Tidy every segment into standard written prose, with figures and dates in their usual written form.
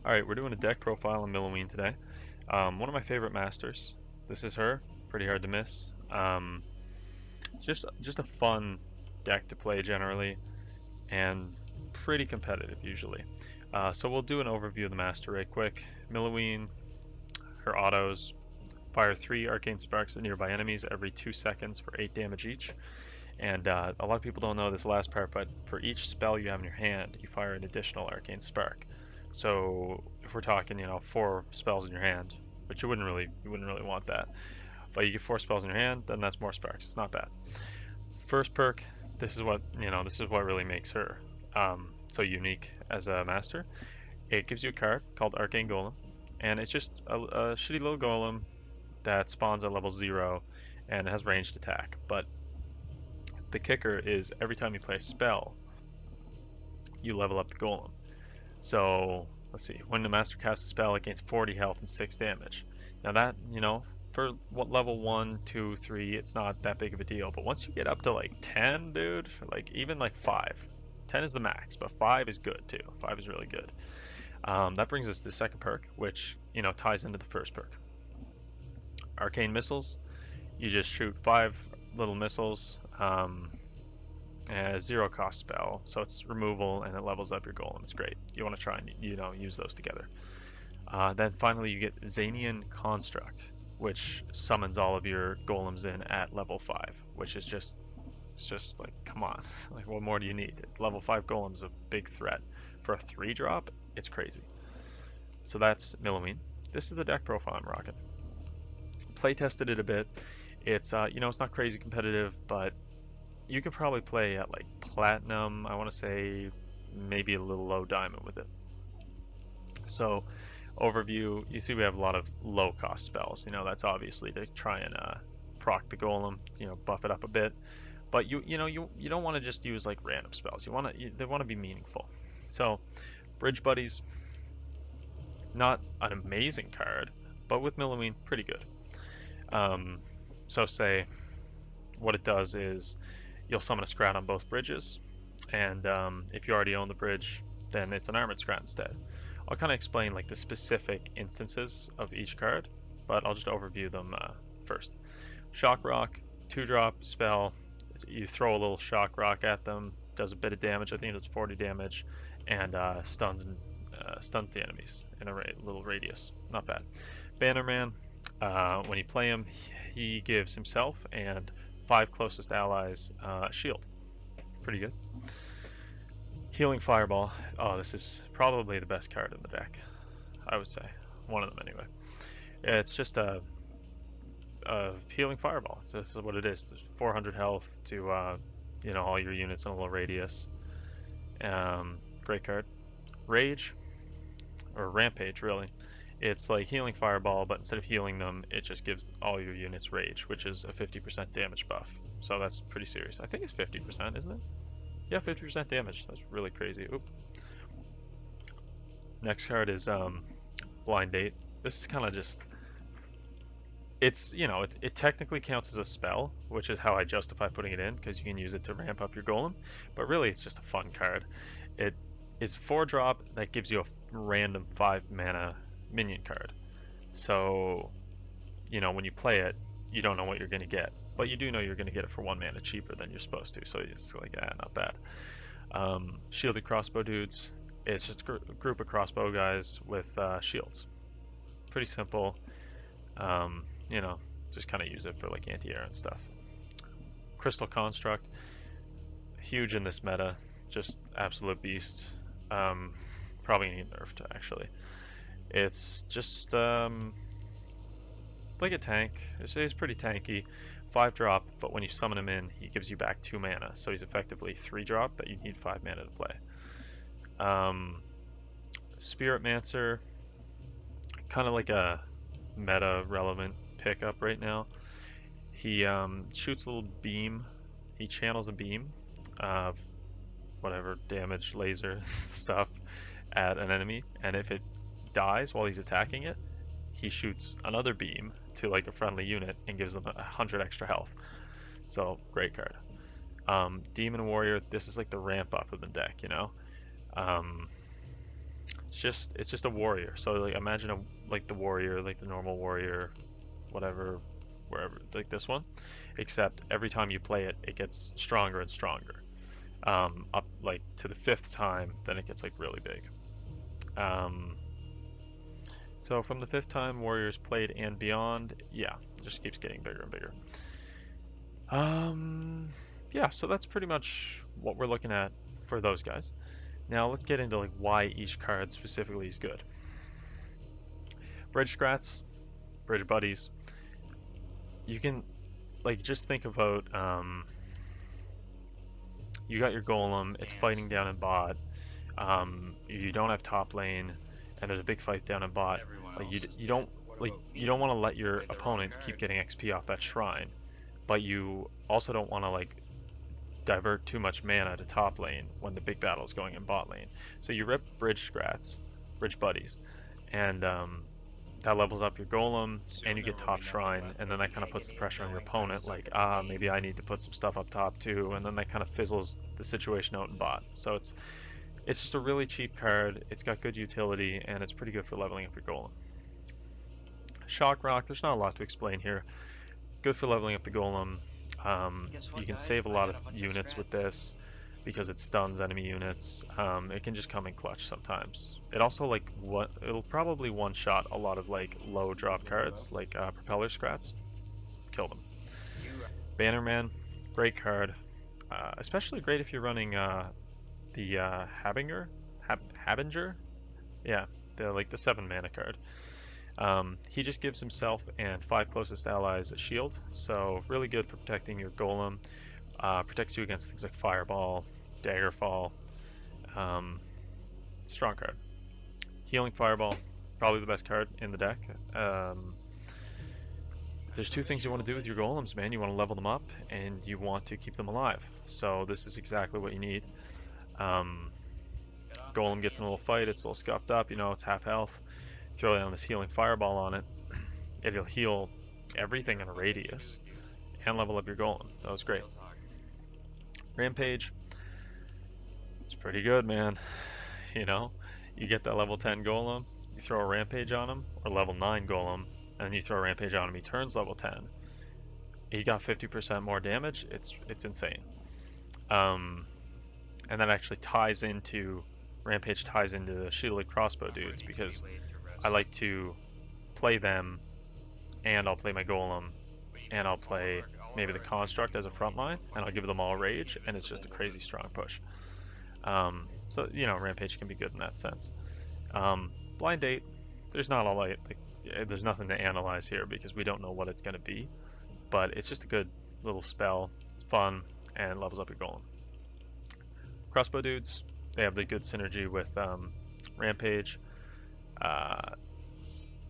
Alright, we're doing a deck profile on Milloween today. One of my favorite masters. This is her. Pretty hard to miss. Just a fun deck to play generally, and pretty competitive usually. So we'll do an overview of the master right quick. Milloween, her autos, fire 3 arcane sparks at nearby enemies every 2 seconds for 8 damage each. And a lot of people don't know this last part, but for each spell you have in your hand, you fire an additional arcane spark. So if we're talking, 4 spells in your hand, which you wouldn't really want that, but you get 4 spells in your hand, then that's more sparks. It's not bad. First perk, this is what really makes her so unique as a master. It gives you a card called Arcane Golem, and it's just a shitty little golem that spawns at level 0 and it has ranged attack. But the kicker is every time you play a spell, you level up the golem. So let's see, when the master casts a spell, it gains 40 health and 6 damage. Now that, for what level 1, 2, 3, it's not that big of a deal. But once you get up to like 10, dude, like even like 5, 10 is the max, but 5 is good too. 5 is really good. That brings us to the second perk, which ties into the first perk. Arcane missiles. You just shoot 5 little missiles. A 0 cost spell, so it's removal and it levels up your golem. It's great. You want to try and use those together. Then finally you get Zanian Construct, which summons all of your golems in at level 5, which is it's just like, come on, like what more do you need? Level 5 golem's a big threat. For a 3-drop, it's crazy. So that's Milloween. This is the deck profile I'm rocking. Play tested it a bit. It's it's not crazy competitive, but you could probably play at like platinum, I want to say maybe a little low diamond with it. So overview, you see we have a lot of low cost spells. That's obviously to try and proc the golem, buff it up a bit. But you don't want to just use like random spells. They want to be meaningful. So Bridge Buddies, not an amazing card, but with Milloween, pretty good. So say what it does is you'll summon a Scrat on both bridges, and if you already own the bridge, then it's an armored Scrat instead. I'll kind of explain like the specific instances of each card, but I'll just overview them first. Shock Rock, 2-drop spell. You throw a little Shock Rock at them, does a bit of damage. I think it's 40 damage, and stuns the enemies in a little radius. Not bad. Bannerman, when you play him, he gives himself and 5 closest allies shield. Pretty good. Healing Fireball. Oh, this is probably the best card in the deck, I would say. One of them anyway. It's just a Healing Fireball. So this is what it is. There's 400 health to all your units in a little radius. Great card. Rage, or Rampage really. It's like Healing Fireball, but instead of healing them, it just gives all your units Rage, which is a 50% damage buff. So that's pretty serious. I think it's 50%, isn't it? Yeah, 50% damage. That's really crazy. Oop. Next card is Blind Date. This is kind of just... It's, it technically counts as a spell, which is how I justify putting it in, because you can use it to ramp up your golem. But really, it's just a fun card. It is 4-drop that gives you a random 5-mana minion card. So, when you play it, you don't know what you're going to get, but you do know you're going to get it for 1 mana cheaper than you're supposed to, so it's like, not bad. Shielded Crossbow Dudes, it's just a group of crossbow guys with shields. Pretty simple. Just kind of use it for like anti-air and stuff. Crystal Construct, huge in this meta, just absolute beast. Probably need nerfed actually. It's just like a tank. It's pretty tanky. 5-drop, but when you summon him in, he gives you back 2 mana. So he's effectively 3-drop, but you need 5 mana to play. Spirit Mansur, kind of like a meta relevant pickup right now. He shoots a little beam. He channels a beam of whatever damage, laser stuff at an enemy, and if it dies while he's attacking it, he shoots another beam to like a friendly unit and gives them 100 extra health. So great card. Demon Warrior, this is like the ramp up of the deck, it's just a warrior. So like imagine like the warrior, like the normal warrior, whatever, wherever, like this one, except every time you play it, it gets stronger and stronger. Up like to the 5th time, then it gets like really big. So from the 5th time warriors played and beyond, yeah, it just keeps getting bigger and bigger. Yeah, so that's pretty much what we're looking at for those guys. Now let's get into like why each card specifically is good. Bridge strats, bridge buddies. You can like just think about you got your golem, it's fighting down in bot. You don't have top lane, and there's a big fight down in bot. Like you don't want to let your opponent keep getting XP off that shrine, but you also don't want to like divert too much mana to top lane when the big battle is going in bot lane. So you rip bridge strats, bridge buddies, and that levels up your golem, and you get top shrine, and then that kind of puts the pressure on your opponent, like, maybe I need to put some stuff up top too, and then that kind of fizzles the situation out in bot. So it's just a really cheap card, it's got good utility, and it's pretty good for leveling up your golem. Shock Rock, there's not a lot to explain here. Good for leveling up the golem. You can save a lot of units with this because it stuns enemy units. It can just come in clutch sometimes. It also like it'll probably one-shot a lot of like low drop cards like propeller scrats. Kill them. Bannerman, great card, especially great if you're running the Harbinger, yeah, the 7 mana card. He just gives himself and 5 closest allies a shield, so really good for protecting your golem. Protects you against things like fireball, daggerfall. Strong card. Healing fireball, probably the best card in the deck. There's 2 things you want to do with your golems, man. You want to level them up, and you want to keep them alive. So this is exactly what you need. Golem gets in a little fight, it's a little scuffed up, you know, it's half health. Throw down this healing fireball on it, it'll heal everything in a radius and level up your golem. That was great. Rampage, it's pretty good, man. You know, you get that level 10 golem, you throw a rampage on him, or level 9 golem, and then you throw a rampage on him, he turns level 10. He got 50% more damage, it's insane. And that actually ties into, rampage ties into the shielded crossbow dudes, because I like to play them, and I'll play my golem, and I'll play maybe the construct as a front line, and I'll give them all rage, and it's just a crazy strong push. So you know, rampage can be good in that sense. Blind date, there's not a lot, there's nothing to analyze here because we don't know what it's going to be, but it's just a good little spell. It's fun and levels up your golem. Crossbow dudes, they have the good synergy with rampage.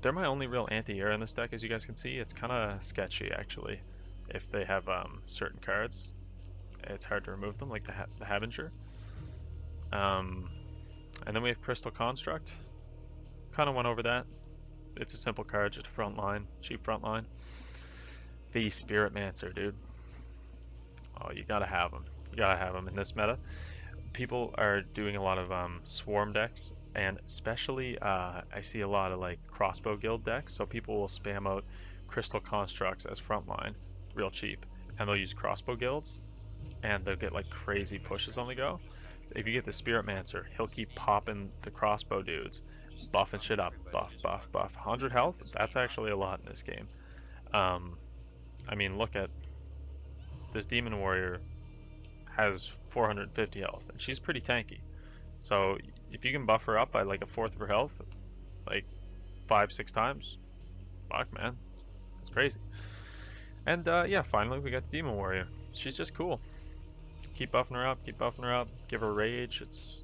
They're my only real anti-air in this deck, as you guys can see. It's kind of sketchy, actually. If they have certain cards, it's hard to remove them, like the Harbinger. And then we have Crystal Construct. Kind of went over that. It's a simple card, just a front line, cheap front line. The Spirit Mancer, dude. Oh, you gotta have them. You gotta have them in this meta. People are doing a lot of swarm decks, and especially I see a lot of like crossbow guild decks, so people will spam out Crystal Constructs as frontline real cheap, and they'll use crossbow guilds, and they'll get like crazy pushes on the go. So if you get the Spirit Mancer, he'll keep popping the crossbow dudes, buffing shit up, buff 100 health, that's actually a lot in this game. I mean, look at this Demon Warrior has 450 health, and she's pretty tanky. So if you can buff her up by like a fourth of her health, like 5-6 times, fuck, man, that's crazy. And yeah, finally we got the Demon Warrior. She's just cool. Keep buffing her up, give her rage. It's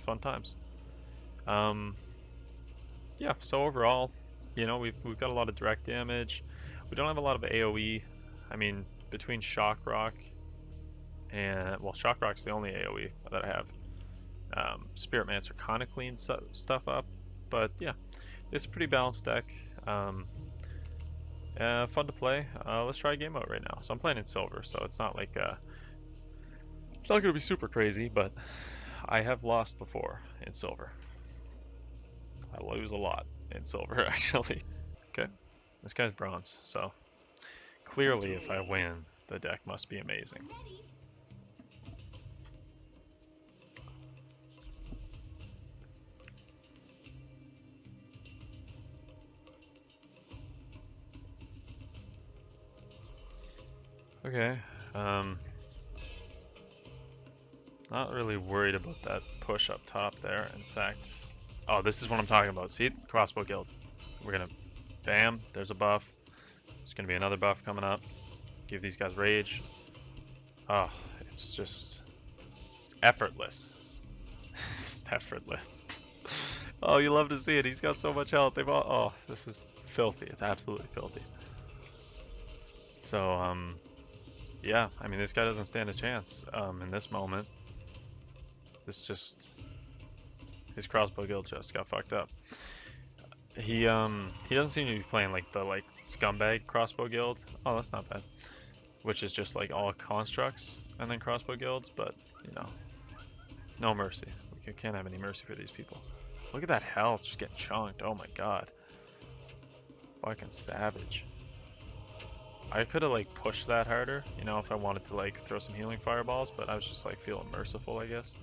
fun times. Yeah. So overall, you know, we've got a lot of direct damage. We don't have a lot of AOE. I mean, between Shock Rock and, well, Shock Rock's the only AOE that I have. Spirit Mancer kind of cleans stuff up, but yeah, it's a pretty balanced deck. Fun to play. Let's try a game mode right now. So I'm playing in silver, so it's not like it's not gonna be super crazy, but I have lost before in silver. I lose a lot in silver, actually. Okay, this guy's bronze, so clearly if I win, the deck must be amazing. Okay, not really worried about that push up top there. In fact, oh, this is what I'm talking about. See, crossbow guild. We're gonna, bam, there's a buff. There's gonna be another buff coming up. Give these guys rage. Oh, it's just, it's effortless. It's effortless. Oh, you love to see it. He's got so much health. They've all, oh, this is filthy. It's absolutely filthy. So, yeah, I mean, this guy doesn't stand a chance in this moment. This just, his crossbow guild just got fucked up. He doesn't seem to be playing like the scumbag crossbow guild. Oh, that's not bad. Which is just like all constructs and then crossbow guilds, but you know, no mercy. We can't have any mercy for these people. Look at that health just getting chunked. Oh my god, fucking savage. I could have like pushed that harder, you know, if I wanted to like throw some healing fireballs, but I was just like feeling merciful, I guess.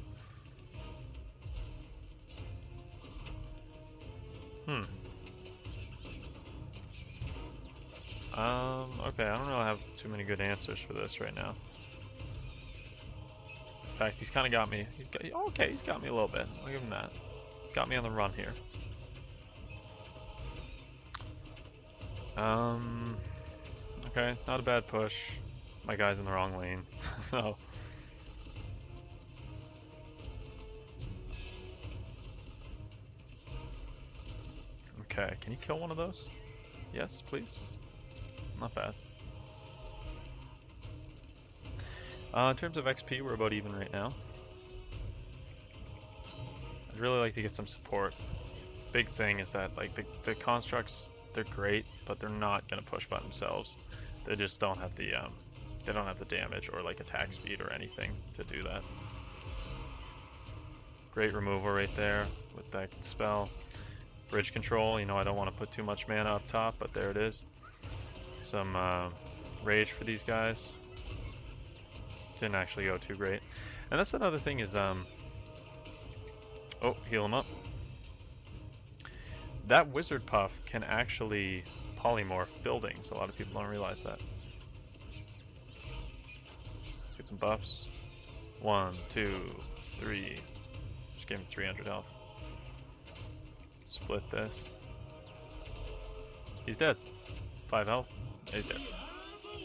Okay, I don't really have too many good answers for this right now. In fact, he's kind of got me. Okay, he's got me a little bit. I'll give him that. Got me on the run here. Okay, not a bad push. My guy's in the wrong lane. So. Okay, can you kill one of those? Yes, please. Not bad. In terms of XP, we're about even right now. I'd really like to get some support. Big thing is that like the constructs, they're great, but they're not gonna push by themselves. They just don't have the they don't have the damage or like attack speed or anything to do that. Great removal right there with that spell. Bridge control, you know, I don't want to put too much mana up top, but there it is. Some rage for these guys. Didn't actually go too great. And that's another thing is, oh, heal him up. That wizard puff can actually polymorph buildings. A lot of people don't realize that. Let's get some buffs. 1, 2, 3. Just gave him 300 health. Split this. He's dead. 5 health. He's dead.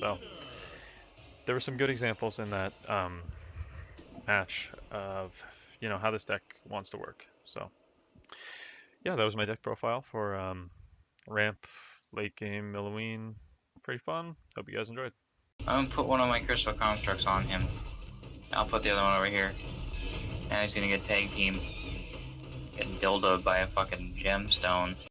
So there were some good examples in that match of, you know, how this deck wants to work. So yeah, that was my deck profile for ramp, late game, Milloween. Pretty fun. Hope you guys enjoyed. I'm gonna put one of my crystal constructs on him. I'll put the other one over here. And he's gonna get tag team. Get dildoed by a fucking gemstone.